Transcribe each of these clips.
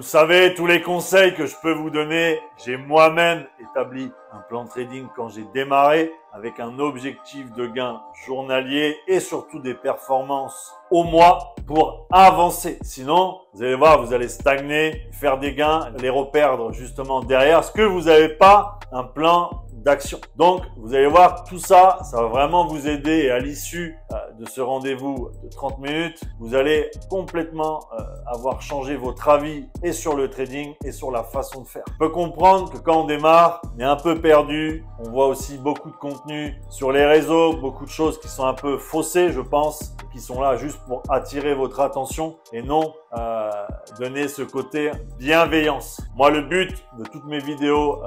Vous savez, tous les conseils que je peux vous donner, j'ai moi-même établi un plan de trading quand j'ai démarré avec un objectif de gain journalier et surtout des performances au mois pour avancer. Sinon, vous allez voir, vous allez stagner, faire des gains, les reperdre justement derrière parce que vous n'avez pas un plan d'action. Donc, vous allez voir, tout ça, ça va vraiment vous aider et à l'issue de ce rendez-vous de 30 minutes, vous allez complètement avoir changé votre avis et sur le trading et sur la façon de faire. On peut comprendre que quand on démarre, on est un peu perdu. On voit aussi beaucoup de contenu sur les réseaux, beaucoup de choses qui sont un peu faussées, je pense, qui sont là juste pour attirer votre attention et non donner ce côté bienveillance. Moi, le but de toutes mes vidéos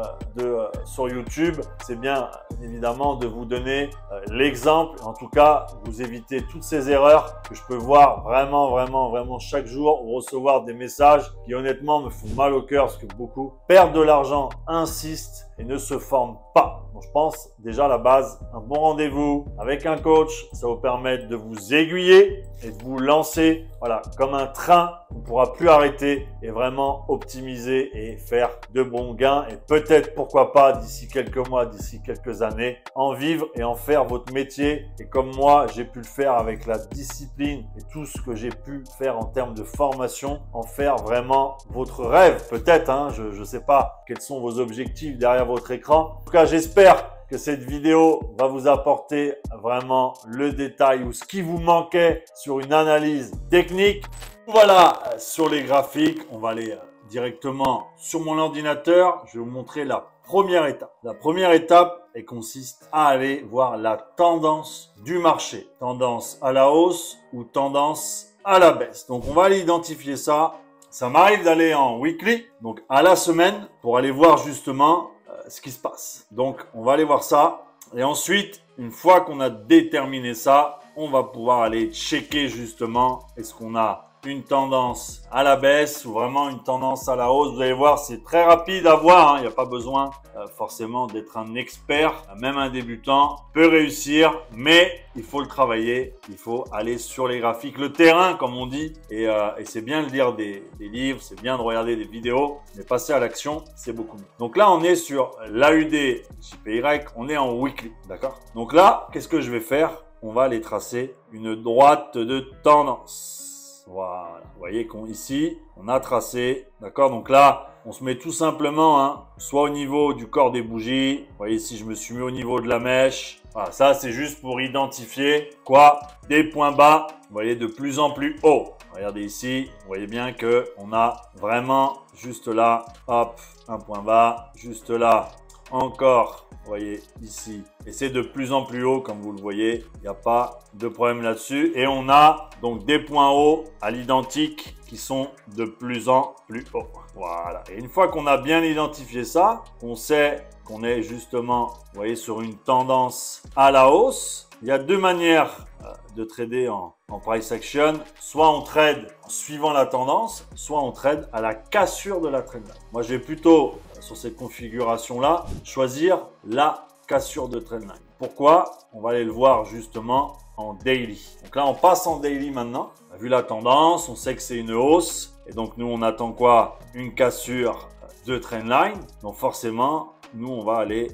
sur YouTube, c'est bien évidemment de vous donner l'exemple, en tout cas vous éviter toutes ces erreurs que je peux voir vraiment chaque jour ou recevoir des messages qui honnêtement me font mal au cœur parce que beaucoup perdent de l'argent, insistent et ne se forment pas. Donc, je pense déjà à la base, un bon rendez-vous avec un coach, ça vous permet de vous aiguiller et de vous lancer, voilà, comme un train. On ne pourra plus arrêter et vraiment optimiser et faire de bons gains et peut-être, pourquoi pas, d'ici quelques mois, d'ici quelques années, en vivre et en faire votre métier. Et comme moi, j'ai pu le faire avec la discipline et tout ce que j'ai pu faire en termes de formation, en faire vraiment votre rêve. Peut-être, hein, je ne sais pas quels sont vos objectifs derrière votre écran. En tout cas, j'espère que cette vidéo va vous apporter vraiment le détail ou ce qui vous manquait sur une analyse technique. Voilà, sur les graphiques, on va aller directement sur mon ordinateur. Je vais vous montrer la première étape. La première étape, elle consiste à aller voir la tendance du marché. Tendance à la hausse ou tendance à la baisse. Donc, on va aller identifier ça. Ça m'arrive d'aller en weekly, donc à la semaine, pour aller voir justement ce qui se passe. Donc, on va aller voir ça. Et ensuite, une fois qu'on a déterminé ça, on va pouvoir aller checker justement est-ce qu'on a une tendance à la baisse ou vraiment une tendance à la hausse. Vous allez voir, c'est très rapide à voir, hein. Il n'y a pas besoin forcément d'être un expert. Même un débutant peut réussir, mais il faut le travailler. Il faut aller sur les graphiques, le terrain comme on dit. Et c'est bien de lire des livres, c'est bien de regarder des vidéos, mais passer à l'action, c'est beaucoup mieux. Donc là, on est sur l'AUD JPY, on est en weekly, d'accord? Donc là, qu'est-ce que je vais faire? On va aller tracer une droite de tendance. Voilà, vous voyez qu'ici, on a tracé, d'accord? Donc là, on se met tout simplement, hein, soit au niveau du corps des bougies. Vous voyez ici, je me suis mis au niveau de la mèche. Voilà, ça, c'est juste pour identifier quoi? Des points bas, vous voyez, de plus en plus haut. Regardez ici, vous voyez bien que on a vraiment juste là, hop, un point bas, juste là, encore. Vous voyez ici, et c'est de plus en plus haut comme vous le voyez, il n'y a pas de problème là-dessus. Et on a donc des points hauts à l'identique qui sont de plus en plus hauts. Voilà, et une fois qu'on a bien identifié ça, on sait qu'on est justement, vous voyez, sur une tendance à la hausse. Il y a deux manières de trader en price action. Soit on trade en suivant la tendance, soit on trade à la cassure de la trendline. Moi, je vais plutôt, sur cette configuration-là, choisir la cassure de trendline. Pourquoi? On va aller le voir justement en daily. Donc là, on passe en daily maintenant. On a vu la tendance, on sait que c'est une hausse. Et donc, nous, on attend quoi? Une cassure de trendline. Donc, forcément, nous, on va aller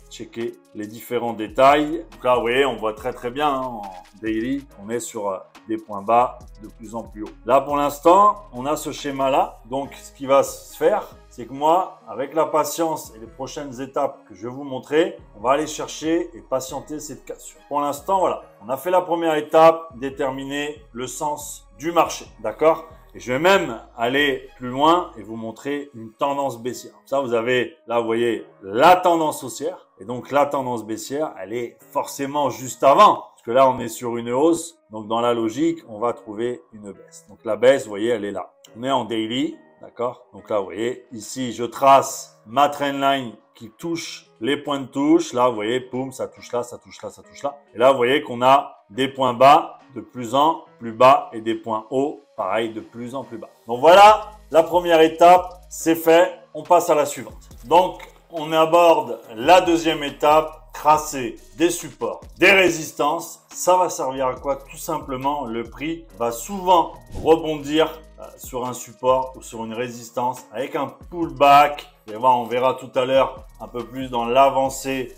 checker les différents détails. Donc là, vous voyez, on voit très bien hein, en daily, on est sur des points bas de plus en plus haut. Là, pour l'instant, on a ce schéma-là. Donc, ce qui va se faire, c'est que moi, avec la patience et les prochaines étapes que je vais vous montrer, on va aller chercher et patienter cette cassure. Pour l'instant, voilà, on a fait la première étape, déterminer le sens du marché, d'accord? Et je vais même aller plus loin et vous montrer une tendance baissière. Ça, vous avez, là, vous voyez, la tendance haussière. Et donc, la tendance baissière, elle est forcément juste avant. Parce que là, on est sur une hausse. Donc, dans la logique, on va trouver une baisse. Donc, la baisse, vous voyez, elle est là. On est en daily, d'accord? Donc là, vous voyez, ici, je trace ma trendline qui touche les points de touche. Là, vous voyez, poum, ça touche là, ça touche là, ça touche là. Et là, vous voyez qu'on a des points bas de plus en plus bas et des points hauts, pareil, de plus en plus bas. Donc voilà, la première étape, c'est fait. On passe à la suivante. Donc, on aborde la deuxième étape, tracer des supports, des résistances. Ça va servir à quoi? Tout simplement, le prix va souvent rebondir sur un support ou sur une résistance avec un pullback. Vous allez voir, on verra tout à l'heure un peu plus dans l'avancée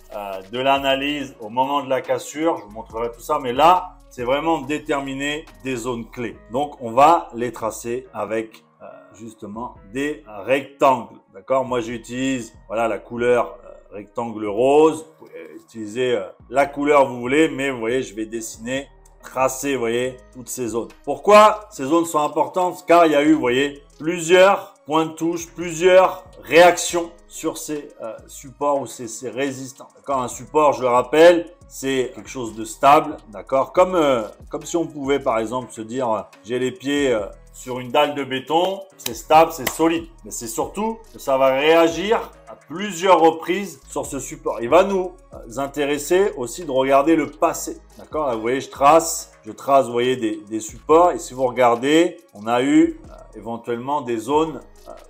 de l'analyse au moment de la cassure. Je vous montrerai tout ça, mais là, c'est vraiment déterminer des zones clés. Donc, on va les tracer avec justement des rectangles. D'accord? Moi, j'utilise voilà la couleur rectangle rose. Vous pouvez utiliser la couleur que vous voulez, mais vous voyez, je vais dessiner, tracer, vous voyez, toutes ces zones. Pourquoi ces zones sont importantes? Car il y a eu, vous voyez, plusieurs points de touche, plusieurs réactions sur ces supports ou ces résistants. D'accord? Un support, je le rappelle, c'est quelque chose de stable. D'accord? Comme si on pouvait, par exemple, se dire, j'ai les pieds sur une dalle de béton, c'est stable, c'est solide. Mais c'est surtout que ça va réagir à plusieurs reprises sur ce support. Il va nous intéresser aussi de regarder le passé. D'accord? Là, vous voyez, je trace, vous voyez, des supports. Et si vous regardez, on a eu éventuellement des zones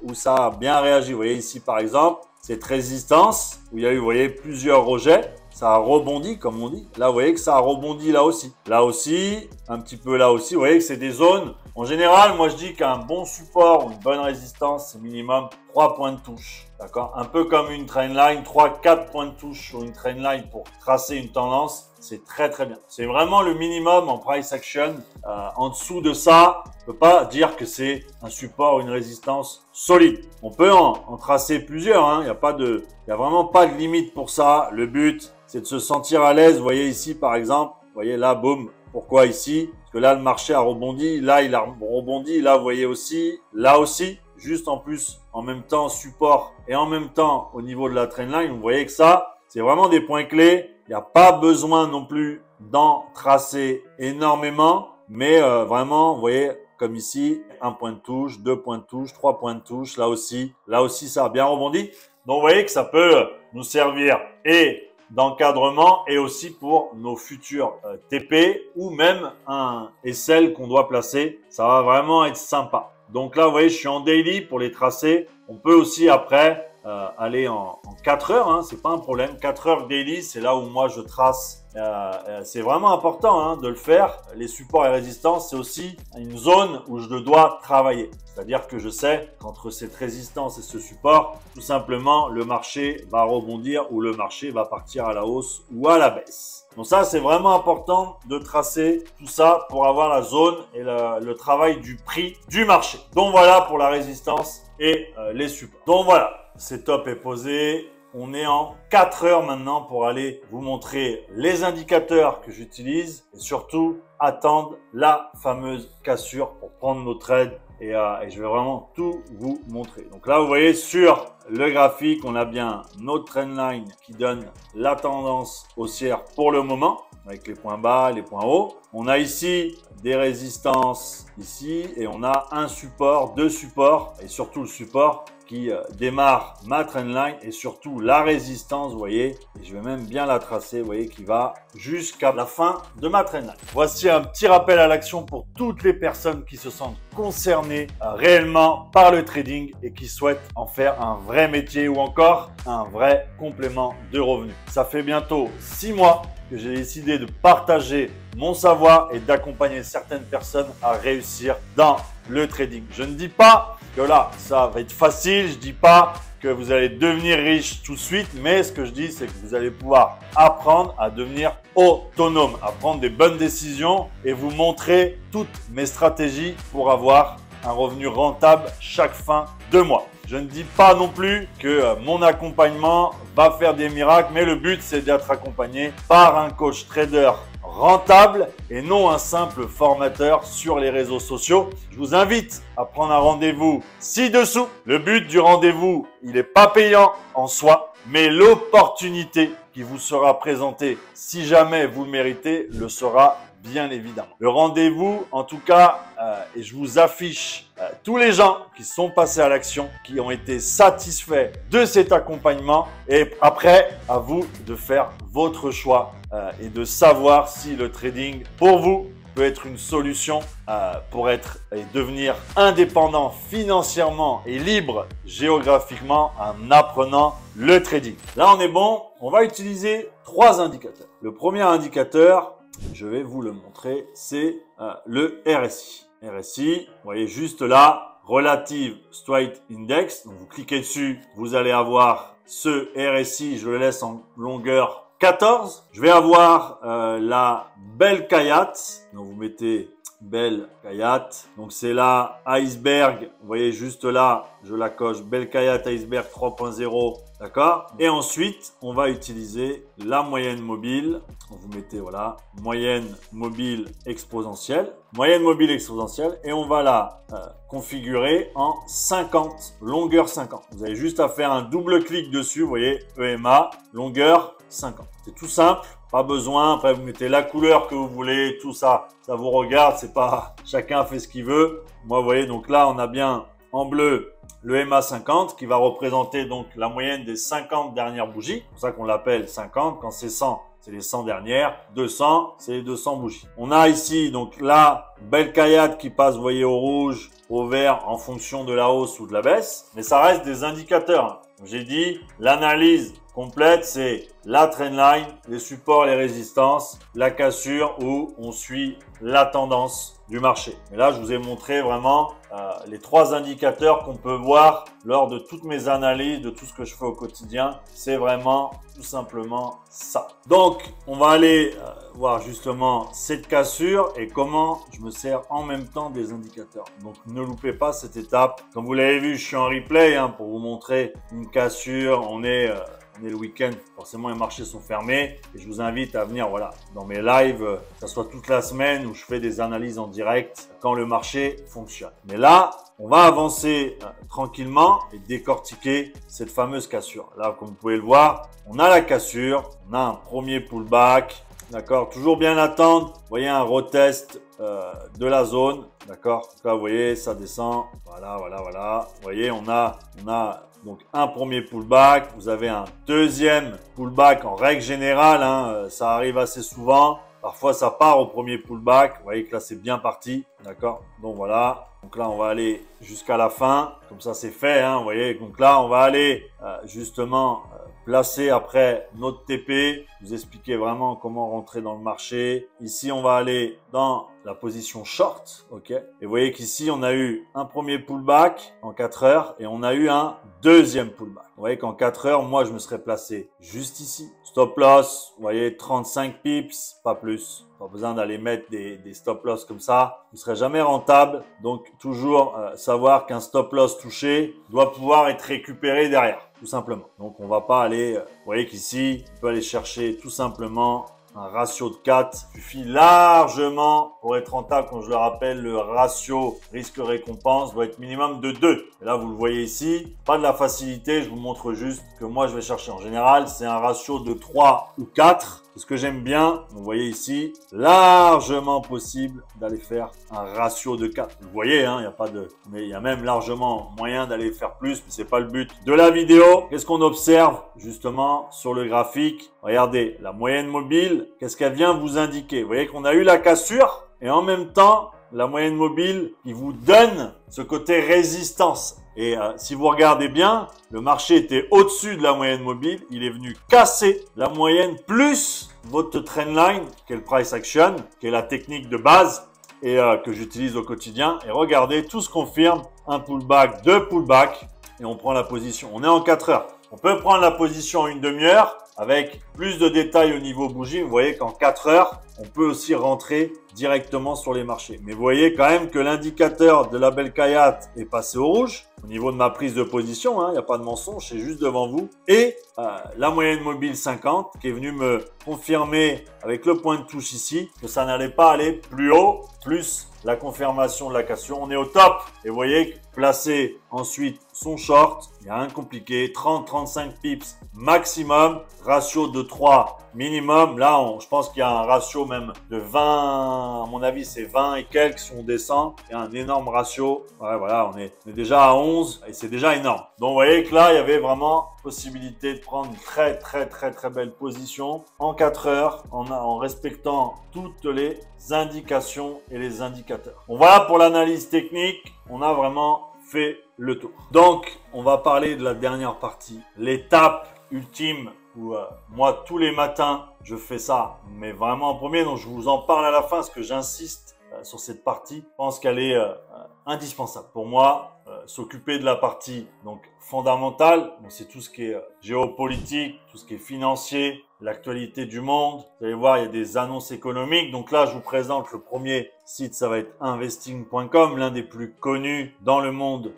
où ça a bien réagi. Vous voyez ici, par exemple, cette résistance où il y a eu, vous voyez, plusieurs rejets. Ça a rebondi, comme on dit. Là, vous voyez que ça a rebondi là aussi. Là aussi, un petit peu là aussi. Vous voyez que c'est des zones. En général, moi, je dis qu'un bon support ou une bonne résistance, c'est minimum 3 points de touche. D'accord? Un peu comme une trendline, 3-4 points de touche sur une trendline pour tracer une tendance. C'est très, très bien. C'est vraiment le minimum en price action. En dessous de ça, on ne peut pas dire que c'est un support ou une résistance solide. On peut en tracer plusieurs. Hein. Il y a vraiment pas de limite pour ça. Le but, c'est de se sentir à l'aise. Vous voyez ici, par exemple, vous voyez là, boum. Pourquoi ici? Parce que là, le marché a rebondi. Là, il a rebondi. Là, vous voyez aussi. Là aussi. Juste en plus, en même temps, support et en même temps, au niveau de la trendline, vous voyez que ça, c'est vraiment des points clés. Il n'y a pas besoin non plus d'en tracer énormément, mais vraiment, vous voyez, comme ici, 1 point de touche, 2 points de touche, 3 points de touche. Là aussi, ça a bien rebondi. Donc, vous voyez que ça peut nous servir et d'encadrement et aussi pour nos futurs TP ou même un SL qu'on doit placer. Ça va vraiment être sympa. Donc là, vous voyez, je suis en daily pour les tracer. On peut aussi après aller en 4 heures, hein, c'est pas un problème. 4 heures daily, c'est là où moi je trace. C'est vraiment important hein, de le faire. Les supports et résistances, c'est aussi une zone où je dois travailler. C'est-à-dire que je sais qu'entre cette résistance et ce support, tout simplement, le marché va rebondir ou le marché va partir à la hausse ou à la baisse. Donc ça, c'est vraiment important de tracer tout ça pour avoir la zone et le travail du prix du marché. Donc voilà pour la résistance et les supports. Donc voilà, setup est posé. On est en 4 heures maintenant pour aller vous montrer les indicateurs que j'utilise et surtout attendre la fameuse cassure pour prendre nos trades et je vais vraiment tout vous montrer. Donc là, vous voyez sur le graphique, on a bien notre trendline qui donne la tendance haussière pour le moment avec les points bas, les points hauts. On a ici des résistances ici et on a un support, 2 supports et surtout le support qui démarre ma trendline et surtout la résistance, vous voyez, et je vais même bien la tracer, vous voyez, qui va jusqu'à la fin de ma trendline. Voici un petit rappel à l'action pour toutes les personnes qui se sentent concernées réellement par le trading et qui souhaitent en faire un vrai métier ou encore un vrai complément de revenus. Ça fait bientôt 6 mois que j'ai décidé de partager mon savoir et d'accompagner certaines personnes à réussir dans le trading. Je ne dis pas que là, ça va être facile. Je ne dis pas que vous allez devenir riche tout de suite. Mais ce que je dis, c'est que vous allez pouvoir apprendre à devenir autonome, à prendre des bonnes décisions et vous montrer toutes mes stratégies pour avoir un revenu rentable chaque fin de mois. Je ne dis pas non plus que mon accompagnement va faire des miracles, mais le but, c'est d'être accompagné par un coach trader rentable et non un simple formateur sur les réseaux sociaux. Je vous invite à prendre un rendez-vous ci-dessous. Le but du rendez-vous, il n'est pas payant en soi, mais l'opportunité qui vous sera présentée, si jamais vous le méritez, le sera bien évidemment. Le rendez-vous, en tout cas, et je vous affiche tous les gens qui sont passés à l'action, qui ont été satisfaits de cet accompagnement. Et après, à vous de faire votre choix et de savoir si le trading, pour vous, peut être une solution pour être et devenir indépendant financièrement et libre géographiquement en apprenant le trading. Là, on est bon. On va utiliser 3 indicateurs. Le premier indicateur, je vais vous le montrer, c'est le RSI. RSI. Vous voyez juste là, Relative Straight Index. Donc vous cliquez dessus, vous allez avoir ce RSI, je le laisse en longueur 14. Je vais avoir la Belkayat. Donc vous mettez Belkayat. Donc c'est là Iceberg. Vous voyez juste là, je la coche Belkayat Iceberg 3.0. D'accord? Et ensuite, on va utiliser la moyenne mobile. Donc vous mettez voilà, moyenne mobile exponentielle. Moyenne mobile exponentielle. Et on va la configurer en 50, longueur 50. Vous avez juste à faire un double clic dessus. Vous voyez, EMA, longueur 50. C'est tout simple. Pas besoin. Après, vous mettez la couleur que vous voulez. Tout ça, ça vous regarde. C'est pas, chacun fait ce qu'il veut. Moi, vous voyez, donc là, on a bien en bleu le MA 50 qui va représenter donc la moyenne des 50 dernières bougies. C'est pour ça qu'on l'appelle 50. Quand c'est 100, c'est les 100 dernières. 200, c'est les 200 bougies. On a ici donc la Belkayat qui passe, vous voyez, au rouge, au vert en fonction de la hausse ou de la baisse. Mais ça reste des indicateurs. J'ai dit l'analyse complète, c'est la trendline, les supports, les résistances, la cassure où on suit la tendance du marché. Et là, je vous ai montré vraiment les 3 indicateurs qu'on peut voir lors de toutes mes analyses, de tout ce que je fais au quotidien. C'est vraiment tout simplement ça. Donc, on va aller voir justement cette cassure et comment je me sers en même temps des indicateurs. Donc, ne loupez pas cette étape. Comme vous l'avez vu, je suis en replay pour vous montrer une cassure. On est le week-end, forcément les marchés sont fermés et je vous invite à venir dans mes lives, que ce soit toute la semaine où je fais des analyses en direct quand le marché fonctionne. Mais là, on va avancer tranquillement et décortiquer cette fameuse cassure. Là, comme vous pouvez le voir, on a la cassure, on a un premier pullback, d'accord, toujours bien attendre. Vous voyez un retest de la zone, d'accord. Là, vous voyez, ça descend, voilà. Vous voyez, on a donc un premier pullback, vous avez un deuxième pullback en règle générale, ça arrive assez souvent. Parfois, ça part au premier pullback. Vous voyez que là, c'est bien parti, d'accord. Donc voilà. Donc là, on va aller jusqu'à la fin. Comme ça, c'est fait, vous voyez. Donc là, on va aller justement placer après notre TP. Vous expliquer vraiment comment rentrer dans le marché. Ici, on va aller dans la position short, ok. Et vous voyez qu'ici, on a eu un premier pullback en 4 heures et on a eu un deuxième pullback. Vous voyez qu'en 4 heures, moi, je me serais placé juste ici. Stop loss, vous voyez, 35 pips, pas plus. Pas besoin d'aller mettre des stop loss comme ça. Vous ne serez jamais rentable. Donc, toujours savoir qu'un stop loss touché doit pouvoir être récupéré derrière, tout simplement. Donc, on va pas aller, vous voyez qu'ici, on peut aller chercher tout simplement un ratio de 4 suffit largement pour être rentable. Comme je le rappelle, le ratio risque-récompense doit être minimum de 2. Et là, vous le voyez ici, pas de la facilité. Je vous montre juste que moi, je vais chercher. En général, c'est un ratio de 3 ou 4. C'est ce que j'aime bien. Vous voyez ici, largement possible d'aller faire un ratio de 4. Vous voyez, il n'y a pas de... Mais il y a même largement moyen d'aller faire plus, mais c'est pas le but de la vidéo. Qu'est-ce qu'on observe justement sur le graphique? Regardez, la moyenne mobile, qu'est-ce qu'elle vient vous indiquer? Vous voyez qu'on a eu la cassure et en même temps, la moyenne mobile qui vous donne ce côté résistance. Et si vous regardez bien, le marché était au-dessus de la moyenne mobile. Il est venu casser la moyenne plus votre trendline, qui est le price action, qui est la technique de base et que j'utilise au quotidien. Et regardez, tout se confirme. Un pullback, 2 pullbacks et on prend la position. On est en 4 heures. On peut prendre la position en une demi-heure avec plus de détails au niveau bougie. Vous voyez qu'en 4 heures, on peut aussi rentrer directement sur les marchés. Mais vous voyez quand même que l'indicateur de la Belkayat est passé au rouge. Au niveau de ma prise de position, il n'y a pas de mensonge, c'est juste devant vous. Et la moyenne mobile 50 qui est venue me confirmer avec le point de touche ici que ça n'allait pas aller plus haut, plus la confirmation de la cassure. On est au top. Et vous voyez, placer ensuite son short, il n'y a rien de compliqué. 30-35 pips maximum, ratio de 3 minimum. Là, je pense qu'il y a un ratio même de 20, à mon avis, c'est 20 et quelques si on descend. Il y a un énorme ratio. Ouais, voilà, on est déjà à 11 et c'est déjà énorme. Donc, vous voyez que là, il y avait vraiment possibilité de prendre une très belle position en 4 heures en respectant toutes les indications et les indicateurs. Bon, voilà pour l'analyse technique. On a vraiment fait le tour. Donc, on va parler de la dernière partie, l'étape ultime où moi, tous les matins, je fais ça, mais vraiment en premier. Donc, je vous en parle à la fin parce que j'insiste sur cette partie. Je pense qu'elle est indispensable. Pour moi, s'occuper de la partie donc fondamentale, c'est tout ce qui est géopolitique, tout ce qui est financier, l'actualité du monde. Vous allez voir, il y a des annonces économiques. Donc là, je vous présente le premier site, ça va être investing.com, l'un des plus connus dans le monde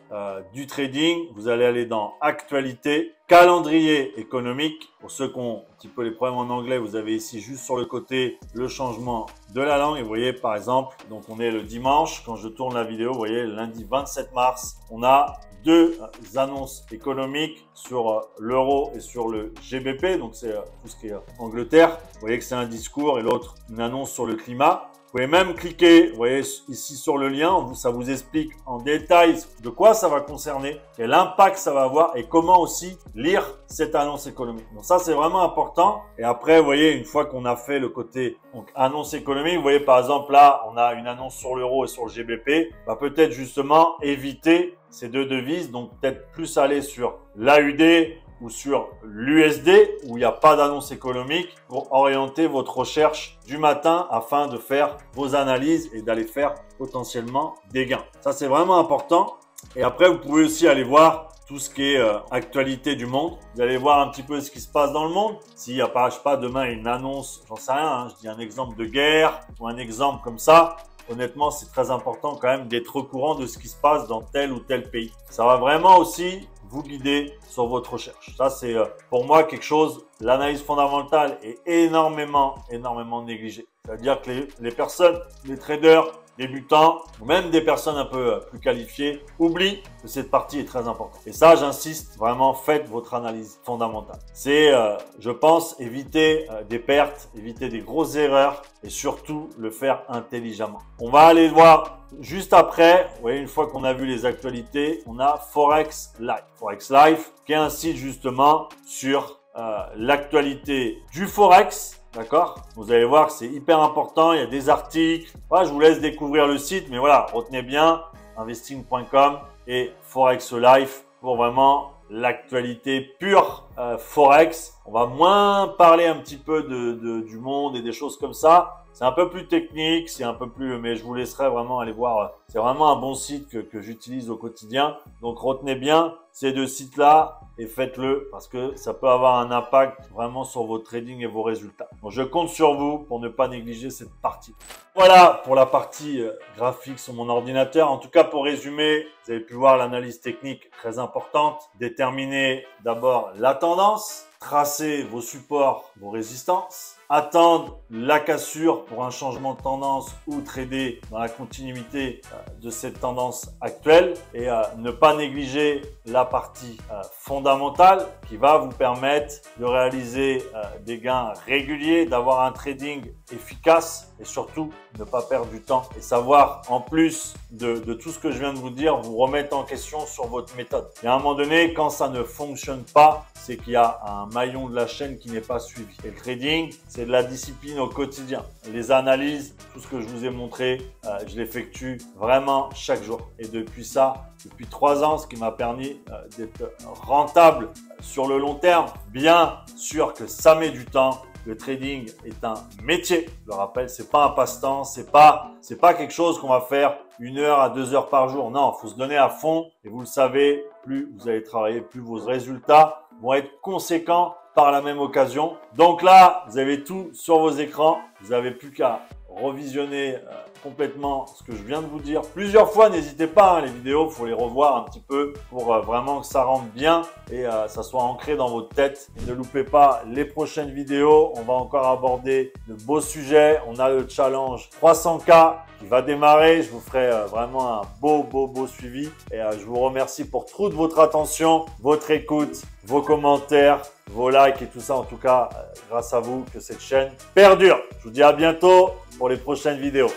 du trading. Vous allez aller dans actualité, calendrier économique. Pour ceux qui ont un petit peu les problèmes en anglais, vous avez ici juste sur le côté le changement de la langue. Et vous voyez par exemple, donc on est le dimanche, quand je tourne la vidéo, vous voyez lundi 27 mars, on a deux annonces économiques sur l'euro et sur le GBP, donc c'est tout ce qui est Angleterre. Vous voyez que c'est un discours et l'autre une annonce sur le climat. Vous pouvez même cliquer, vous voyez ici sur le lien, ça vous explique en détail de quoi ça va concerner, quel impact ça va avoir et comment aussi lire cette annonce économique. Donc ça, c'est vraiment important. Et après, vous voyez, une fois qu'on a fait le côté donc annonce économique, vous voyez par exemple là, on a une annonce sur l'euro et sur le GBP, peut-être justement éviter ces deux devises, donc peut-être plus aller sur l'AUD ou sur l'USD où il n'y a pas d'annonce économique pour orienter votre recherche du matin afin de faire vos analyses et d'aller faire potentiellement des gains. Ça, c'est vraiment important. Et après, vous pouvez aussi aller voir tout ce qui est actualité du monde. Vous allez voir un petit peu ce qui se passe dans le monde. S'il n'y a pas, je sais pas, demain une annonce, j'en sais rien, je dis un exemple de guerre ou un exemple comme ça. Honnêtement, c'est très important quand même d'être au courant de ce qui se passe dans tel ou tel pays. Ça va vraiment aussi vous guider sur votre recherche. Ça, c'est pour moi quelque chose, l'analyse fondamentale est énormément négligée. C'est-à-dire que les personnes, les traders débutants, ou même des personnes un peu plus qualifiées, oublient que cette partie est très importante. Et ça, j'insiste vraiment, faites votre analyse fondamentale. C'est, je pense, éviter des pertes, éviter des grosses erreurs et surtout le faire intelligemment. On va aller voir juste après, vous voyez, une fois qu'on a vu les actualités, on a Forex Live. Forex Live, qui est un site justement sur l'actualité du Forex. D'accord? Vous allez voir que c'est hyper important. Il y a des articles. Voilà, je vous laisse découvrir le site. Mais voilà, retenez bien investing.com et Forex Life pour vraiment l'actualité pure Forex. On va moins parler un petit peu du monde et des choses comme ça. C'est un peu plus technique, c'est un peu plus, mais je vous laisserai vraiment aller voir. C'est vraiment un bon site que j'utilise au quotidien. Donc retenez bien ces deux sites-là et faites-le parce que ça peut avoir un impact vraiment sur vos trading et vos résultats. Donc je compte sur vous pour ne pas négliger cette partie. Voilà pour la partie graphique sur mon ordinateur. En tout cas, pour résumer, vous avez pu voir l'analyse technique très importante. Déterminer d'abord la tendance, tracer vos supports, vos résistances, attendre la cassure pour un changement de tendance ou trader dans la continuité de cette tendance actuelle et ne pas négliger la partie fondamentale qui va vous permettre de réaliser des gains réguliers, d'avoir un trading efficace et surtout ne pas perdre du temps et savoir en plus de tout ce que je viens de vous dire, vous remettre en question sur votre méthode. Et à un moment donné, quand ça ne fonctionne pas, c'est qu'il y a un maillon de la chaîne qui n'est pas suivi. Et le trading, c'est de la discipline au quotidien. Les analyses, tout ce que je vous ai montré, je l'effectue vraiment chaque jour. Et depuis 3 ans, ce qui m'a permis d'être rentable sur le long terme. Bien sûr que ça met du temps. Le trading est un métier. Je le rappelle, c'est pas un passe-temps, c'est pas quelque chose qu'on va faire 1 heure à 2 heures par jour. Non, il faut se donner à fond. Et vous le savez, plus vous allez travailler, plus vos résultats vont être conséquents par la même occasion. Donc là, vous avez tout sur vos écrans. Vous n'avez plus qu'à revisionner complètement ce que je viens de vous dire plusieurs fois. N'hésitez pas, les vidéos, il faut les revoir un petit peu pour vraiment que ça rentre bien et ça soit ancré dans votre tête. Ne loupez pas les prochaines vidéos. On va encore aborder de beaux sujets. On a le challenge 300K qui va démarrer. Je vous ferai vraiment un beau suivi et je vous remercie pour toute votre attention, votre écoute, vos commentaires, vos likes et tout ça. En tout cas, grâce à vous que cette chaîne perdure. Je vous dis à bientôt pour les prochaines vidéos.